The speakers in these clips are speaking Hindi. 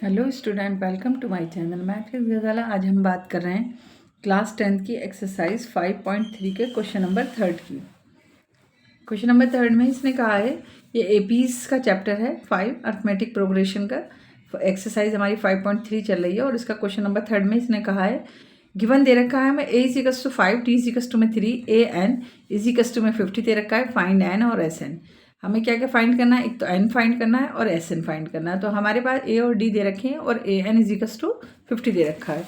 Hello student, welcome to my channel math with Gazala. आज हम बात कर रहे हैं क्लास 10th की एक्सरसाइज 5.3 के क्वेश्चन नंबर 3 की। क्वेश्चन नंबर 3 में इसने कहा है, ये एपीज का चैप्टर है 5 अर्थमेटिक प्रोग्रेशन का। एक्सरसाइज हमारी 5.3 चल रही है और इसका क्वेश्चन नंबर 3 में इसने कहा है, गिवन दे रखा है हमें a is equals to 5, t is equals to में 3, a n इजिकल्स टू में 50 दे रखा है। फाइंड n और एस एन। हमें क्या क्या फाइंड करना है, एक तो n फाइंड करना है और एस एन फाइंड करना है। तो हमारे पास a और d दे रखे हैं और a n इजिकल्स टू 50 दे रखा है।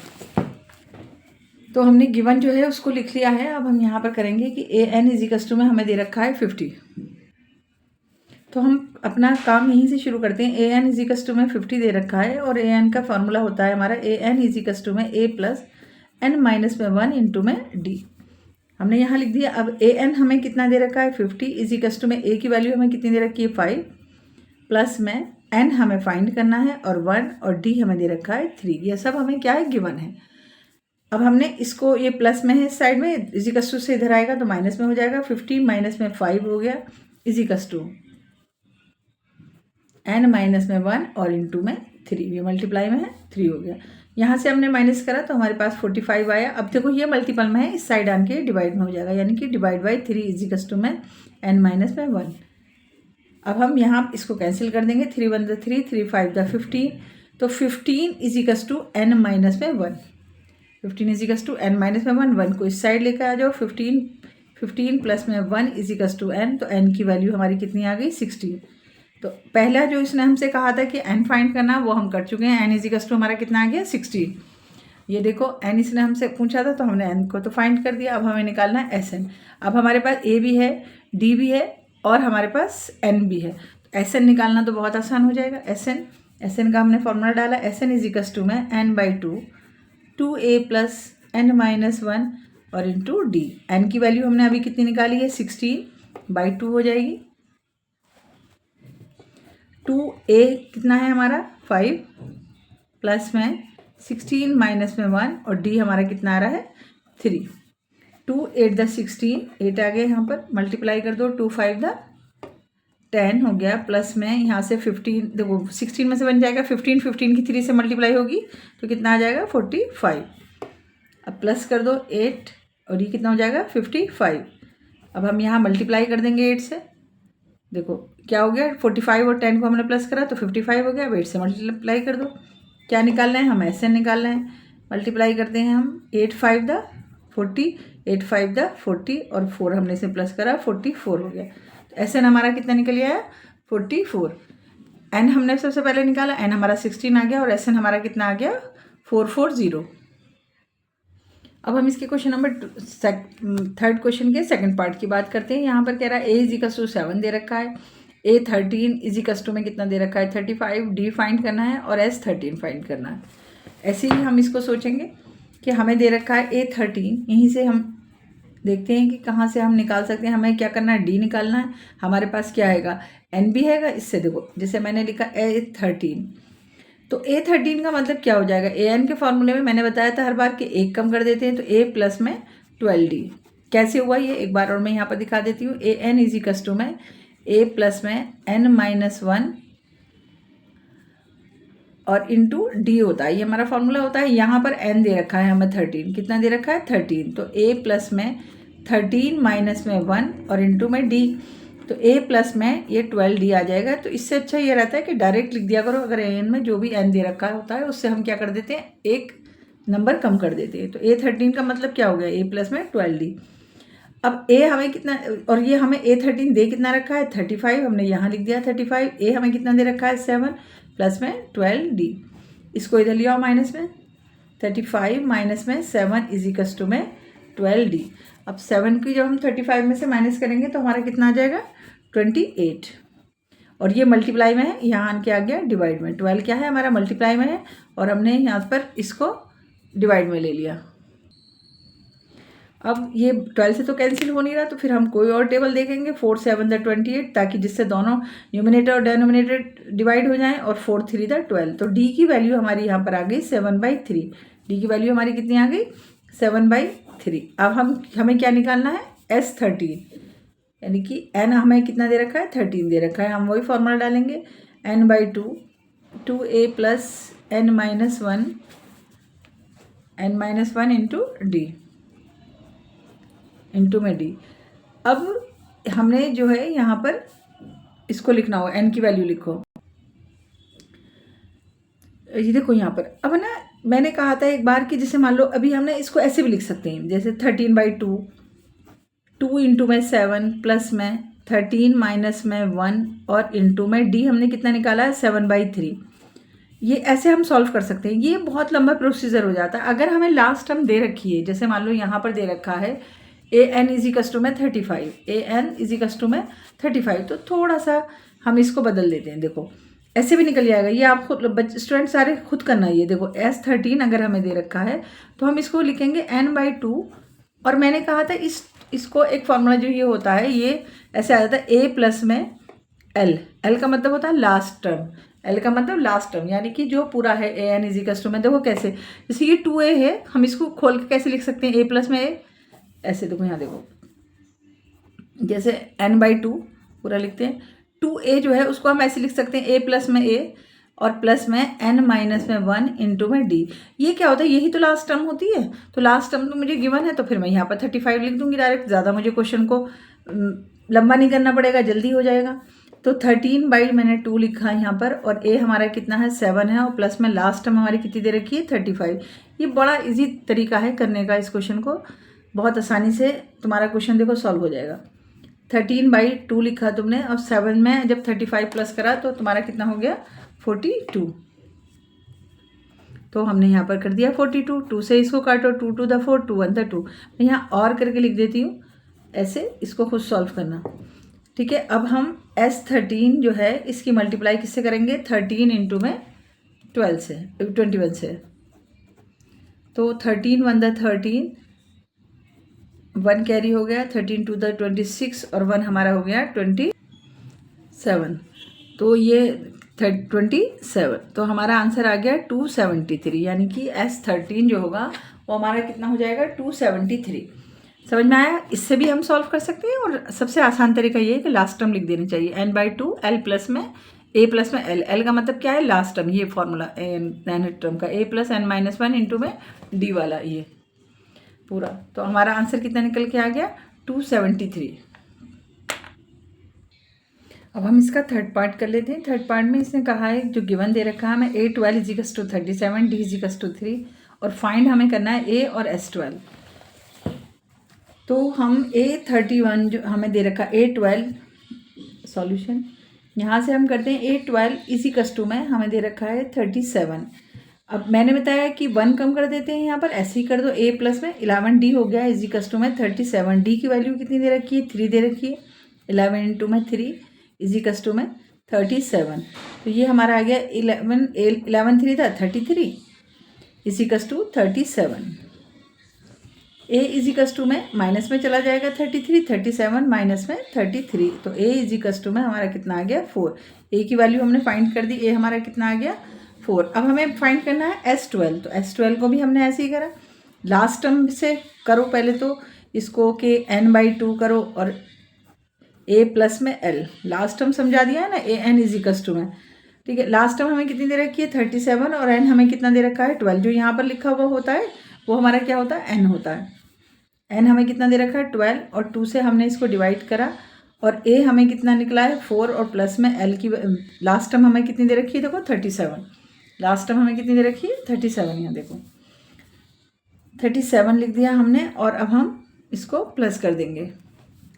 तो हमने गिवन जो है उसको लिख लिया है। अब हम यहाँ पर करेंगे कि a n इजिकल्स टू में हमें दे रखा है 50। तो हम अपना काम यहीं से शुरू करते हैं। ए एन इजिकल्स टू में 50 दे रखा है और ए एन का फॉर्मूला होता है हमारा ए एन इजिकल्स टू में a प्लस एन माइनस में 1 इंटू में d। हमने यहाँ लिख दिया। अब ए एन हमें कितना दे रखा है 50, इजिकल्स टू में a की वैल्यू हमें कितनी दे रखी है 5, प्लस में n हमें फाइंड करना है और 1 और d हमें दे रखा है 3। ये सब हमें क्या है, गिवन है। अब हमने इसको, ये प्लस में है इस साइड में, इजिकल्स टू से इधर आएगा तो माइनस में हो जाएगा। 50 माइनस में 5 हो गया, इजिकल्स टू n माइनस में 1 और इंटू में 3, ये मल्टीप्लाई में है 3 हो गया। यहाँ से हमने माइनस करा तो हमारे पास 45 आया। अब देखो ये मल्टीपल में है, इस साइड आन के डिवाइड में हो जाएगा, यानी कि डिवाइड बाई 3 इजिकल्स टू में n माइनस में 1। अब हम यहाँ इसको कैंसिल कर देंगे। 3 1 3, 3 5 15, तो 15 इजिकल्स टू n माइनस में 1। 15 इजिकल्स टू n माइनस में 1, 1 को इस साइड लेकर आ जाओ। 15 प्लस में 1 इजिकल्स टू n, तो n की वैल्यू हमारी कितनी आ गई 16। तो पहला जो इसने हमसे कहा था कि n फाइंड करना, वो हम कर चुके हैं। n इजिकल्स टू हमारा कितना आ गया 16। ये देखो n इसने हमसे पूछा था तो हमने n को तो फाइंड कर दिया। अब हमें निकालना है एस एन। अब हमारे पास a भी है, d भी है और हमारे पास n भी है। तो एस एन निकालना तो बहुत आसान हो जाएगा। एस एन का हमने फॉर्मूला डाला, एस एन इजिकल्स टू में n/2 2a plus n minus 1 और इंटू d। n की वैल्यू हमने अभी कितनी निकाली है 16/2 हो जाएगी। 2a कितना है हमारा 5 प्लस में 16 माइनस में 1 और d हमारा कितना आ रहा है 3। 2 8 द 16, 8 आ गया यहाँ पर, मल्टीप्लाई कर दो। 2 5 द 10 हो गया, प्लस में यहाँ से 15, देखो 16 में से बन जाएगा 15, 15 की 3 से मल्टीप्लाई होगी तो कितना आ जाएगा 45। अब प्लस कर दो 8 और ये कितना हो जाएगा 55। अब हम यहाँ मल्टीप्लाई कर देंगे 8 से। देखो क्या हो गया, 45 और 10 को हमने प्लस करा तो 55 हो गया। अब 8 से मल्टीप्लाई कर दो। क्या निकालना है, हम ऐसे निकालना है। मल्टीप्लाई करते हैं हम 8 5 द 40, 8 5 द 40 और 4 हमने इसे प्लस करा 44 हो गया। तो एस एन हमारा कितना निकल आया 44। एन हमने सबसे पहले निकाला, एन हमारा 16 आ गया और एस एन हमारा कितना आ गया 440। अब हम इसके क्वेश्चन नंबर 3 क्वेश्चन के सेकंड पार्ट की बात करते हैं। यहाँ पर कह रहा है a इजिकल्स टू 7 दे रखा है, a 13 इजिकल्स टू में कितना दे रखा है 35, d फाइंड करना है और s 13 फाइंड करना है। ऐसे ही हम इसको सोचेंगे कि हमें दे रखा है a 13, यहीं से हम देखते हैं कि कहाँ से हम निकाल सकते हैं। हमें क्या करना है, d निकालना है। हमारे पास क्या आएगा, n भी आएगा। इससे देखो जैसे मैंने लिखा a 13, तो a 13 का मतलब क्या हो जाएगा, ए एन के फॉर्मूले में मैंने बताया था हर बार कि एक कम कर देते हैं, तो a प्लस में 12d। कैसे हुआ ये एक बार और मैं यहाँ पर दिखा देती हूँ। ए एन इजिकल्स टू में a प्लस में n माइनस 1 और इंटू d होता है, ये हमारा फॉर्मूला होता है। यहाँ पर n दे रखा है हमें 13, कितना दे रखा है 13, तो a प्लस में 13 माइनस में 1 और इंटू में d, तो a प्लस में ये 12d आ जाएगा। तो इससे अच्छा ये रहता है कि डायरेक्ट लिख दिया करो। अगर an में जो भी n दे रखा होता है उससे हम क्या कर देते हैं, एक नंबर कम कर देते हैं। तो a 13 का मतलब क्या हो गया, a प्लस में 12d। अब a हमें कितना, और ये हमें a 13 दे कितना रखा है 35, हमने यहाँ लिख दिया 35। a हमें कितना दे रखा है 7 प्लस में 12d। इसको इधर लिया माइनस में, 35 माइनस में 7 इजिकल्स टू में 12d। अब 7 की जब हम 35 में से माइनस करेंगे तो हमारा कितना आ जाएगा 28। और ये मल्टीप्लाई में है, यहाँ आन के आ गया डिवाइड में। 12 क्या है हमारा मल्टीप्लाई में है और हमने यहाँ पर इसको डिवाइड में ले लिया। अब ये 12 से तो कैंसिल हो नहीं रहा, तो फिर हम कोई और टेबल देखेंगे। 4 7 द 28, ताकि जिससे दोनों न्यूमिनेटर और डेनोमिनेटर डिवाइड हो जाएं, और 4 3 द 12। तो d की वैल्यू हमारी यहाँ पर आ गई 7/3। d की वैल्यू हमारी कितनी आ गई 7/3। अब हमें क्या निकालना है s 13, यानी कि n हमें कितना दे रखा है 13 दे रखा है। हम वही फॉर्मूला डालेंगे n/2 2a plus n-1 into D, into में डी। अब हमने जो है यहाँ पर इसको लिखना हो, n की वैल्यू लिखो। ये देखो यहाँ पर अब ना मैंने कहा था एक बार कि जैसे मान लो अभी हमने इसको ऐसे भी लिख सकते हैं, जैसे 13/2, 2 इंटू में 7 प्लस में 13 माइनस में 1 और इंटू में डी हमने कितना निकाला है 7/3। ये ऐसे हम सॉल्व कर सकते हैं। ये बहुत लंबा प्रोसीजर हो जाता है। अगर हमें लास्ट टर्म दे रखी है, जैसे मान लो यहाँ पर दे रखा है an इजिकल्स टू में 35, an इजिकल्स टू में 35, तो थोड़ा सा हम इसको बदल देते हैं। देखो ऐसे भी निकल जाएगा। ये आप खुद स्टूडेंट सारे खुद करना है। ये देखो S13 अगर हमें दे रखा है तो हम इसको लिखेंगे n/2। और मैंने कहा था इसको एक फॉर्मूला जो ये होता है, ये ऐसे आ जाता है a प्लस में l का मतलब होता है लास्ट टर्म, l का मतलब लास्ट टर्म, यानी कि जो पूरा है an इजिकल्स टू में। देखो कैसे, जैसे ये 2a है, हम इसको खोल के कैसे लिख सकते हैं a प्लस में a, ऐसे देखो यहाँ देखो, जैसे n/2 पूरा लिखते हैं। 2a जो है उसको हम ऐसे लिख सकते हैं a प्लस में a और प्लस में n माइनस में 1 इंटू में d। ये क्या होता है, यही तो लास्ट टर्म होती है। तो लास्ट टर्म तो मुझे गिवन है, तो फिर मैं यहाँ पर 35 लिख दूंगी डायरेक्ट। ज़्यादा मुझे क्वेश्चन को लंबा नहीं करना पड़ेगा, जल्दी हो जाएगा। तो 13 मैंने 2 लिखा है यहाँ पर, और a हमारा कितना है 7 है, और प्लस में लास्ट टर्म हमारी कितनी दे रखी है 35। ये बड़ा इजी तरीका है करने का इस क्वेश्चन को, बहुत आसानी से तुम्हारा क्वेश्चन देखो सॉल्व हो जाएगा। 13/2 लिखा तुमने, और 7 में जब 35 प्लस करा तो तुम्हारा कितना हो गया 42। तो हमने यहाँ पर कर दिया 42। 2 से इसको काटो, 2 to the 4, 2 1 the 2। मैं यहाँ और करके लिख देती हूँ, ऐसे इसको खुद सॉल्व करना। ठीक है, अब हम S13 जो है इसकी मल्टीप्लाई किससे करेंगे 13 इंटू में 21 से। तो 13 1 the 13, 1 कैरी हो गया, 13 2 the 26 और 1 हमारा हो गया 27। तो ये 27, तो हमारा आंसर आ गया 273, यानी कि S13 जो होगा वो हमारा कितना हो जाएगा 273। समझ में आया? इससे भी हम सॉल्व कर सकते हैं, और सबसे आसान तरीका ये है कि लास्ट टर्म लिख देनी चाहिए n/2, l प्लस में a प्लस में l का मतलब क्या है लास्ट टर्म, ये फॉर्मूला n टर्म का a plus n minus 1 into में d वाला ये पूरा। तो हमारा आंसर कितना निकल के आ गया 273। अब हम इसका थर्ड पार्ट कर लेते हैं। थर्ड पार्ट में इसने कहा है जो गिवन दे रखा है हमें a12 is equals to 37, d is equals to 3, और फाइंड हमें करना है a और S12। तो हम a31 जो हमें दे रखा a12 सॉल्यूशन, यहाँ से हम करते हैं a12 इजिकल्स टू में हमें दे रखा है 37। अब मैंने बताया कि 1 कम कर देते हैं, यहाँ पर ऐसे ही कर दो। a प्लस में 11d हो गया इजिकल्स टू में 37। d की वैल्यू कितनी दे रखी है 3 दे रखी है, 11 इंटू में 3 इजिकल्स टू में 37। तो ये हमारा आ गया 11 3 था 33 is equals to 37। a is equals to में माइनस में चला जाएगा 33, 37 माइनस में 33, तो a इजिकल्स टू में हमारा कितना आ गया 4। a की वैल्यू हमने फाइंड कर दी, a हमारा कितना आ गया 4। अब हमें फाइंड करना है S12। तो S12 को भी हमने ऐसे ही करा, लास्ट टर्म से करो पहले तो इसको कि n/2 करो और a प्लस में l, लास्ट टर्म समझा दिया है ना an इजिकल्स टू में। ठीक है, लास्ट टर्म हमें कितनी दे रखी है 37, और n हमें कितना दे रखा है 12। जो यहाँ पर लिखा हुआ होता है वो हमारा क्या होता है n होता है। n हमें कितना दे रखा है 12, और 2 से हमने इसको डिवाइड करा, और a हमें कितना निकला है 4, और प्लस में l की लास्ट टर्म हमें कितनी दे रखी है देखो 37। लास्ट टर्म हमें कितनी दे रखी है 37, यहाँ देखो 37 लिख दिया हमने। और अब हम इसको प्लस कर देंगे,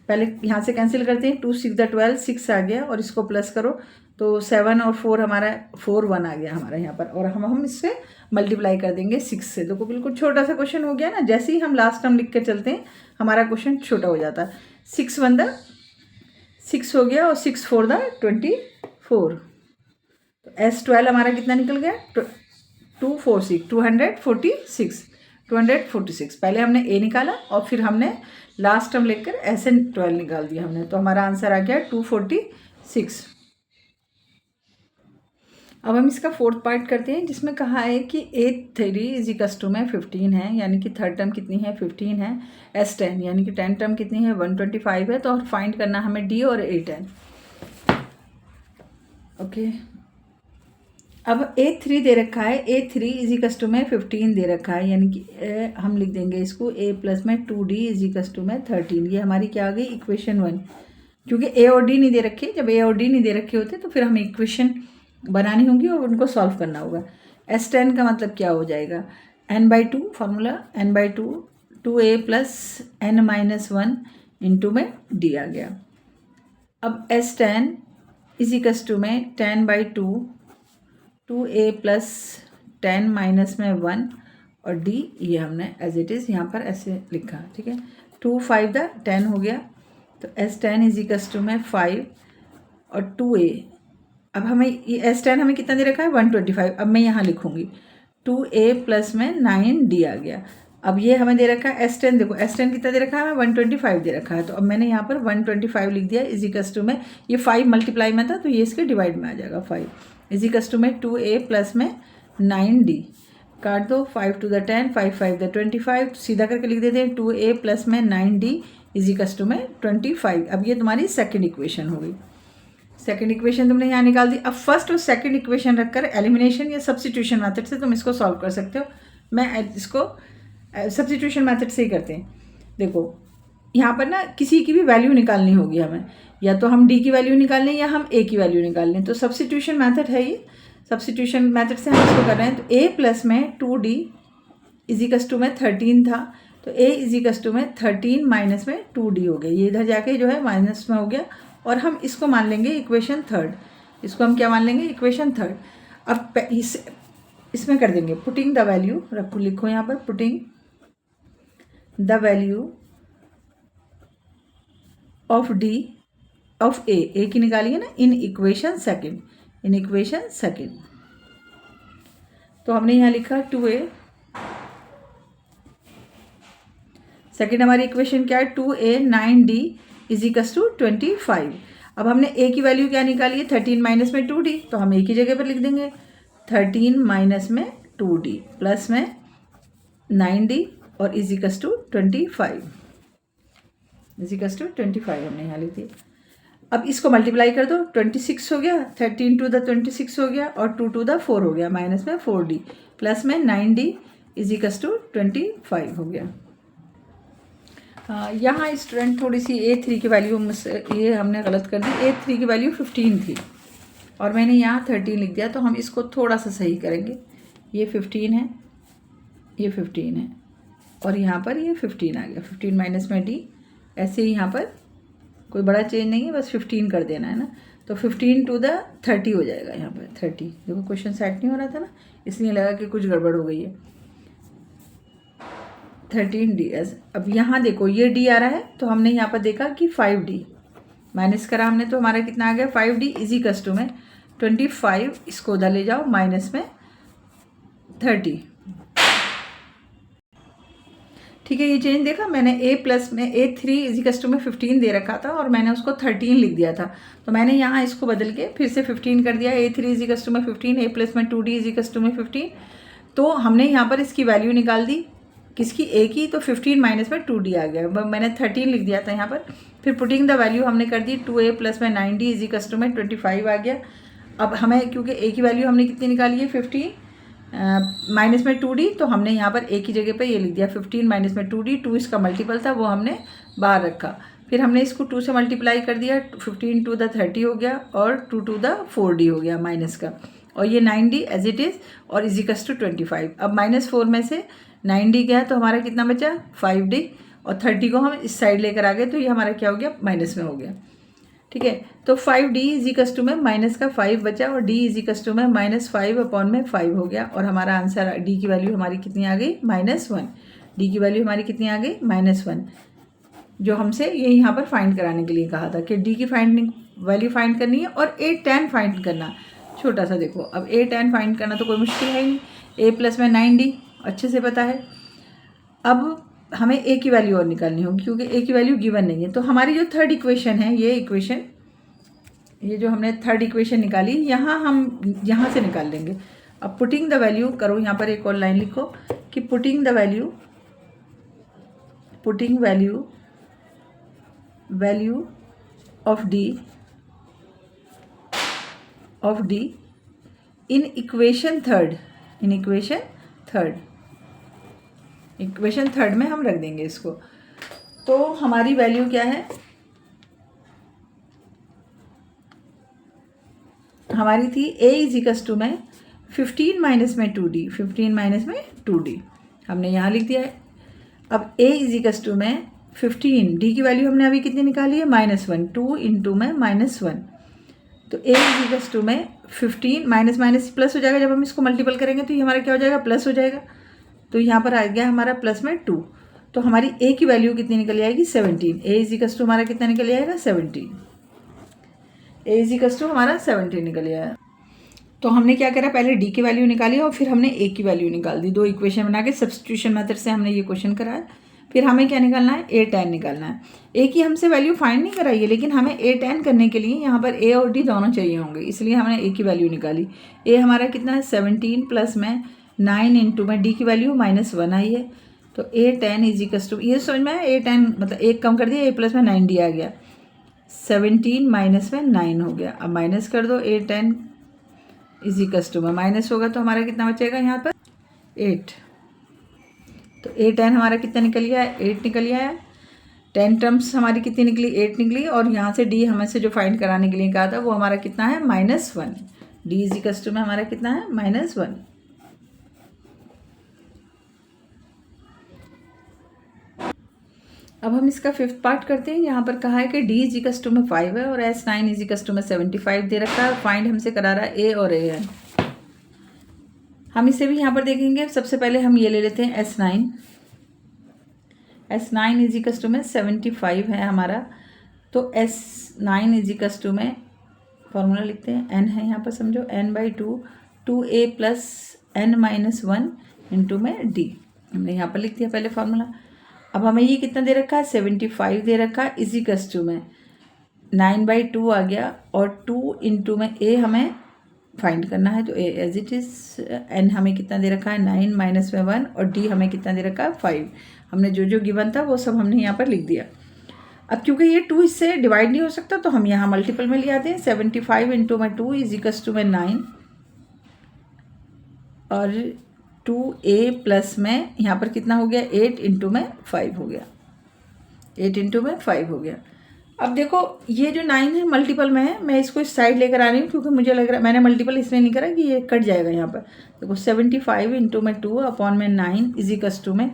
पहले यहाँ से कैंसिल करते हैं, 2 6 12 6 आ गया, और इसको प्लस करो तो 7 और 4 हमारा 4 1 आ गया हमारा यहाँ पर, और हम इससे मल्टीप्लाई कर देंगे 6 से। देखो बिल्कुल छोटा सा क्वेश्चन हो गया ना, जैसे ही हम लास्ट टर्म लिख कर चलते हैं हमारा क्वेश्चन छोटा हो जाता है। 6 1 6 हो गया, और 6 4 24। तो S12 हमारा कितना निकल गया 246। पहले हमने a निकाला और फिर हमने लास्ट टर्म लेकर SN12 निकाल दिया हमने, तो हमारा आंसर आ गया 246। अब हम इसका फोर्थ पार्ट करते हैं, जिसमें कहा है कि a3 इजिकल्स टू में 15 है, यानी कि थर्ड टर्म कितनी है 15 है। S10 यानी कि 10 टर्म कितनी है 125 है। तो फाइंड करना हमें d और a10। ओके, अब A3 दे रखा है, A3 इजिकस टू में 15 दे रखा है, यानी कि हम लिख देंगे इसको A प्लस में 2D इजिकस टू में 13। ये हमारी क्या आ गई इक्वेशन 1। क्योंकि A और D नहीं दे रखे, जब A और D नहीं दे रखे होते तो फिर हमें इक्वेशन बनानी होगी और उनको सॉल्व करना होगा। S10 का मतलब क्या हो जाएगा, n/2 formula, n/2 2A plus n-1 into में D आ गया। अब S10 इजिकस टू में 10/2 2A प्लस 10 माइनस में 1 और D, ये हमने एज इट इज़ यहाँ पर ऐसे लिखा, ठीक है। 2 5 10 हो गया, तो S10 इजिकस टू में 5 और 2A। अब हमें ये S10 हमें कितना दे रखा है 125। अब मैं यहाँ लिखूँगी 2A प्लस में 9D आ गया। अब ये हमें दे रखा है S10, देखो S10 कितना दे रखा है हमें 125 दे रखा है, तो अब मैंने यहाँ पर 125 लिख दिया इजिकस टू में, ये 5 मल्टीप्लाई में था तो ये इसके डिवाइड में आ जाएगा 5 इजिकस टू में 2A प्लस में 9D। काट दो, 5 to the 10, 5 5 the 25, सीधा करके लिख देते हैं 2A प्लस में 9D इजिकस टू में 25। अब ये तुम्हारी सेकेंड इक्वेशन हो गई। सेकेंड इक्वेशन तुमने यहाँ निकाल दी। अब फर्स्ट और सेकेंड इक्वेशन रखकर एलिमिनेशन या सब्स्टिट्यूशन मेथड से तुम इसको सॉल्व कर सकते हो। मैं इसको सब्स्टिट्यूशन मेथड से ही करते हैं। देखो यहाँ पर ना किसी की भी वैल्यू निकालनी होगी हमें, या तो हम D की वैल्यू निकाल लें या हम A की वैल्यू निकाल लें, तो सब्स्टिट्यूशन मेथड है ये। सब्स्टिट्यूशन मेथड से हम इसको कर रहे हैं, तो A प्लस में 2D इजिकस टू में 13 था, तो A इजिकस टू में 13 माइनस में 2D हो गया, ये इधर जाके जो है माइनस में हो गया, और हम इसको मान लेंगे इक्वेशन थर्ड। इसको हम क्या मान लेंगे इक्वेशन थर्ड। अब इसमें कर देंगे पुटिंग द वैल्यू, रखो लिखो यहाँ पर putting the value of D of A की निकालिए ना in equation second, in equation second. तो हमने यहाँ लिखा 2A, सेकेंड हमारी इक्वेशन क्या है 2A 9D इजिकस टू 25। अब हमने A की वैल्यू क्या निकाली है 13 माइनस में 2D, तो हम A की जगह पर लिख देंगे 13 माइनस में 2D प्लस में 9D और इजिकस टू 25, इजिकस टू 25 हमने यहाँ लिख दिया। अब इसको मल्टीप्लाई कर दो, 26 हो गया, 13 to the 26 हो गया और 2 to the 4 हो गया, माइनस में 4D प्लस में 9D इजिकस टू 25 हो गया। यहाँ स्टूडेंट थोड़ी सी A3 की वैल्यू ये हमने गलत कर दी, A3 की वैल्यू 15 थी और मैंने यहाँ 13 लिख दिया, तो हम इसको थोड़ा सा सही करेंगे। ये 15 है, ये 15 है और यहाँ पर ये 15 आ गया, 15 माइनस में D। ऐसे ही यहाँ पर कोई बड़ा चेंज नहीं है, बस 15 कर देना है ना, तो 15 to the 30 हो जाएगा यहाँ पर 30। देखो क्वेश्चन सेट नहीं हो रहा था ना, इसलिए लगा कि कुछ गड़बड़ हो गई है। 13D। अब यहाँ देखो ये D आ रहा है, तो हमने यहाँ पर देखा कि 5D माइनस करा हमने, तो हमारा कितना आ गया 5D इजिकस टू में 25, इसको उधर ले जाओ माइनस में 30। ठीक है, ये चेंज देखा मैंने, A प्लस में A3 इजिकस टू में 15 दे रखा था और मैंने उसको 13 लिख दिया था, तो मैंने यहाँ इसको बदल के फिर से 15 कर दिया। A3 इजिकस टू में 15, A प्लस में 2D इजिकस टू में 15, तो हमने यहाँ पर इसकी वैल्यू निकाल दी किसकी A की, तो 15 माइनस में 2D आ गया, मैंने 13 लिख दिया था यहाँ पर। फिर पुटिंग द वैल्यू हमने कर दी 2A प्लस में 9D इजिकस टू में 25 आ गया। अब हमें क्योंकि A की वैल्यू हमने कितनी निकाली है 15 माइनस में 2D, तो हमने यहाँ पर A की जगह पे ये लिख दिया 15 माइनस में 2D, 2 इसका मल्टीपल था वो हमने बाहर रखा। फिर हमने इसको 2 से मल्टीप्लाई कर दिया, 15 to the 30 हो गया और 2 to the 4D हो गया माइनस का, और ये 9D एज इट इज़ और इजिकस टू 25। अब -4 में से 9D गया तो हमारा कितना बचा 5D, और 30 को हम इस साइड लेकर आ गए, तो ये हमारा क्या हो गया माइनस में हो गया। ठीक है, तो 5D इजिकस टू में माइनस का 5 बचा और D इजिकस टू में -5/5 हो गया, और हमारा आंसर D की वैल्यू हमारी कितनी आ गई -1। D की वैल्यू हमारी कितनी आ गई -1, जो हमसे ये यहाँ पर फाइंड कराने के लिए कहा था कि D की वैल्यू फाइंड करनी है और A10 फाइंड करना। छोटा सा देखो, अब A10 फाइंड करना तो कोई मुश्किल है ही नहीं, A प्लस में 9D अच्छे से पता है। अब हमें A की वैल्यू और निकालनी होगी क्योंकि A की वैल्यू गिवन नहीं है, तो हमारी जो थर्ड इक्वेशन है ये इक्वेशन, ये जो हमने थर्ड इक्वेशन निकाली यहाँ हम यहाँ से निकाल लेंगे। अब पुटिंग द वैल्यू करो, यहाँ पर एक और लाइन लिखो कि putting the value of D in equation third में हम रख देंगे इसको। तो हमारी वैल्यू क्या है, हमारी थी a इज इक्वल्स टू में 15 माइनस में 2d, 15 माइनस में 2d हमने यहाँ लिख दिया है। अब a इज इक्वल्स टू में 15, d की वैल्यू हमने अभी कितनी निकाली है -1, 2 इंटू में -1, तो a इज इक्वल्स टू में 15 माइनस माइनस प्लस हो जाएगा, जब हम इसको मल्टीपल करेंगे तो ये हमारा क्या हो जाएगा, प्लस हो जाएगा। तो यहाँ पर आ गया हमारा प्लस में 2, तो हमारी a की वैल्यू कितनी निकल आएगी 17। a इज इक्वल्स टू हमारा कितना निकल आएगा 17, a इज इक्वल्स टू हमारा 17 निकल आया। तो हमने क्या करा, पहले d की वैल्यू निकाली और फिर हमने a की वैल्यू निकाल दी। दो इक्वेशन बना के सब्स्टिट्यूशन मेथड से हमने ये क्वेश्चन कराया। फिर हमें क्या निकालना है, a tan निकालना है। a की हमसे वैल्यू फाइंड नहीं कराई है, लेकिन हमें a tan करने के लिए यहाँ पर a और d दोनों चाहिए होंगे, इसलिए हमने a की वैल्यू निकाली। a हमारा कितना है 17 प्लस में 9 इंटू में d की वैल्यू -1 आई है। तो a tan is equals to, ये समझ में आया, a tan मतलब एक कम कर दिया, a प्लस में 9d आ गया, 17 माइनस में 9 हो गया। अब माइनस कर दो, a tan is equals to में माइनस होगा तो हमारा कितना बचेगा यहाँ पर 8। तो a tan हमारा कितना निकल गया है, 8 निकल गया है। 10 टर्म्स हमारी कितनी निकली, 8 निकली, और यहाँ से d हमें से जो फाइंड कराने के लिए कहा था वो हमारा कितना है -1। d इज इक्वल्स टू में हमारा कितना है -1। अब हम इसका 5th पार्ट करते हैं। यहाँ पर कहा है कि d इज इक्वल्स टू में 5 है और S9 इज इक्वल्स टू में 75 दे रखा है। फाइंड हमसे करा रहा है a और an। हम इसे भी यहाँ पर देखेंगे। सबसे पहले हम ये ले लेते हैं S9 इज इक्वल्स टू में 75 है हमारा। तो S9 इज इक्वल्स टू में फॉर्मूला लिखते हैं, n है यहाँ पर समझो, n/2 2a plus n-1 into में d, हमने यहाँ पर लिख दिया पहले फार्मूला। अब हमें ये कितना दे रखा है 75 दे रखा है, इज इक्वल्स टू में 9/2 आ गया, और 2 इंटू में a हमें फाइंड करना है। तो a as it is, n हमें कितना दे रखा है 9 माइनस में 1, और d हमें कितना दे रखा है 5। हमने जो जो गिवन था वो सब हमने यहाँ पर लिख दिया। अब क्योंकि ये 2 इससे डिवाइड नहीं हो सकता तो हम यहाँ मल्टीपल में ले आते हैं। 75 इंटू में 2 इज इक्वल्स टू में 9, और 2a प्लस में यहाँ पर कितना हो गया 8 इंटू में 5 हो गया, 8 इंटू में 5 हो गया। अब देखो ये जो 9 है मल्टीपल में है, मैं इसको इस साइड लेकर आ रही हूँ क्योंकि मुझे लग रहा है मैंने मल्टीपल इसमें नहीं करा कि ये कट जाएगा यहाँ पर। देखो 75 इंटू में 2 अपॉन में 9 इज इक्वल्स टू में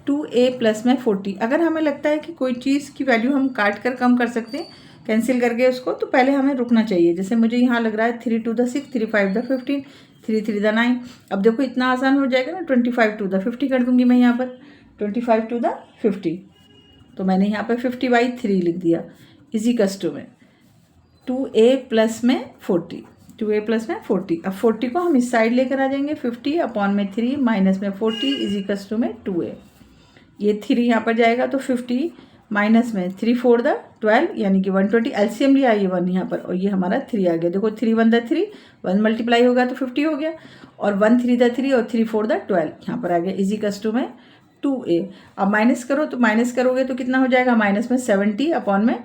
2a प्लस में 40। अगर हमें लगता है कि कोई चीज़ की वैल्यू हम काट कर कम कर सकते हैं कैंसिल करके उसको, तो पहले हमें रुकना चाहिए। जैसे मुझे यहाँ लग रहा है 3 2 6, 3 5 15, 3 3 9। अब देखो इतना आसान हो जाएगा ना, 25 2 50 कर दूंगी मैं यहाँ पर, 25 2 50। तो मैंने यहाँ पर 50/3 लिख दिया, इज इक्वल्स टू में 2a प्लस में 40, 2a प्लस में 40। अब 40 को हम इस साइड लेकर आ जाएंगे, 50 अपॉन में 3 माइनस में 40 इज इक्वल्स टू में 2a। ये 3 यहाँ पर जाएगा तो 50 माइनस में 3 4 12 यानी कि 120। एलसीएम लिया ये 1 यहाँ पर, और ये हमारा 3 आ गया। देखो 3 1 3, 1 मल्टीप्लाई होगा तो 50 हो गया, और 1 3 3 और 3 4 12 यहाँ पर आ गया, इज इक्वल्स टू में 2a। अब माइनस करो, तो माइनस करोगे तो कितना हो जाएगा, माइनस में 70 अपॉन में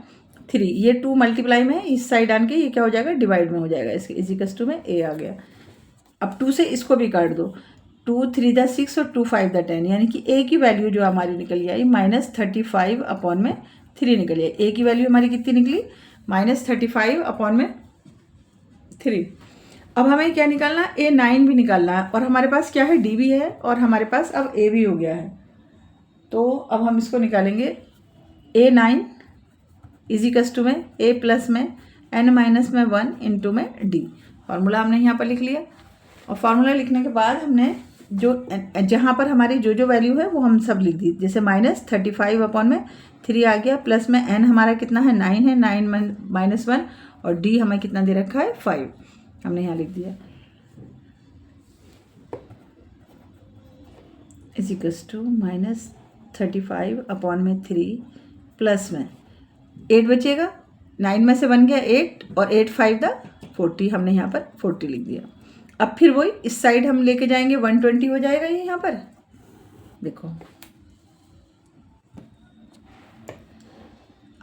3, ये 2 मल्टीप्लाई में है, इस साइड आन के ये क्या हो जाएगा डिवाइड में हो जाएगा, इसके इज इक्वल्स टू में a आ गया। अब 2 से इसको भी काट दो, 2 3 6 और 2 5 10, यानी कि a की वैल्यू जो हमारी निकली आई -35 अपॉन में 3 निकली है। a की वैल्यू हमारी कितनी निकली -35 अपॉन में 3। अब हमें क्या निकालना है, a9 भी निकालना है, और हमारे पास क्या है d भी है, और हमारे पास अब a भी हो गया है। तो अब हम इसको निकालेंगे, a9 इज इक्वल्स टू में a प्लस में n-1 इंटू में d। फार्मूला हमने यहाँ पर लिख लिया, और फार्मूला लिखने के बाद हमने जो जहाँ पर हमारी जो जो वैल्यू है वो हम सब लिख दी। जैसे -35 अपॉन में 3 आ गया, प्लस में n हमारा कितना है 9 है, 9 -1, और d हमें कितना दे रखा है 5, हमने यहाँ लिख दिया, इज इक्वल्स टू -35 अपॉन में 3 प्लस में 8 बचेगा, 9 में से 1 गया 8, और 8 5 40, हमने यहाँ पर 40 लिख दिया। अब फिर वही इस साइड हम लेके जाएंगे, 120 हो जाएगा ये यहाँ पर। देखो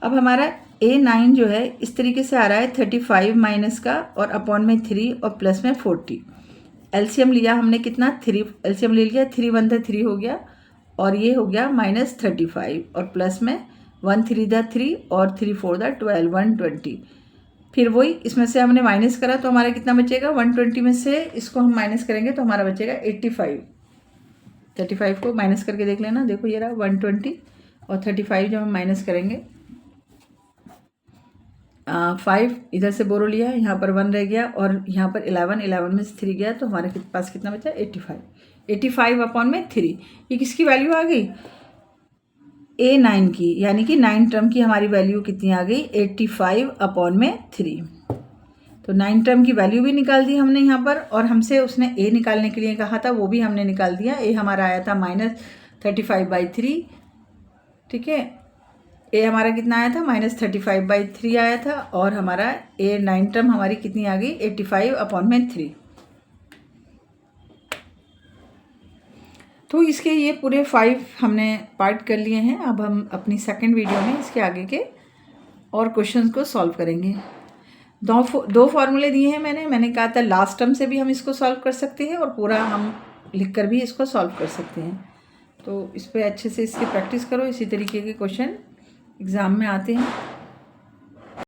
अब हमारा a9 जो है इस तरीके से आ रहा है, 35 माइनस का और अपॉन में 3 और प्लस में 40। एलसीएम लिया हमने कितना 3, एलसीएम ले लिया 3 1 था 3 हो गया और ये हो गया -35 और प्लस में 1 3 था 3 और 3 4 था 12 120। फिर वही इसमें से हमने माइनस करा तो हमारा कितना बचेगा 120 में से इसको हम माइनस करेंगे तो हमारा बचेगा 85। 35 को माइनस करके देख लेना, देखो ये रहा 120 और 35 जब हम माइनस करेंगे 5 इधर से बोरो लिया, यहाँ पर 1 रह गया और यहाँ पर 11 में से 3 गया तो हमारे पास कितना बचा 85 अपॉन में 3। ये किसकी वैल्यू आ गई A9 की, यानी कि 9 टर्म की हमारी वैल्यू कितनी आ गई 85 अपॉन में 3। तो 9 टर्म की वैल्यू भी निकाल दी हमने यहाँ पर और हमसे उसने A निकालने के लिए कहा था वो भी हमने निकाल दिया। A हमारा आया था -35/3, ठीक है। A हमारा कितना आया था -35/3 आया था और हमारा A 9 टर्म हमारी कितनी आ गई 85 अपॉन में 3। तो इसके ये पूरे 5 हमने पार्ट कर लिए हैं। अब हम अपनी सेकंड वीडियो में इसके आगे के और क्वेश्चंस को सॉल्व करेंगे। दो फार्मूले दिए हैं मैंने कहा था लास्ट टर्म से भी हम इसको सॉल्व कर सकते हैं और पूरा हम लिख कर भी इसको सॉल्व कर सकते हैं। तो इस पर अच्छे से इसकी प्रैक्टिस करो, इसी तरीके के क्वेश्चन एग्ज़ाम में आते हैं।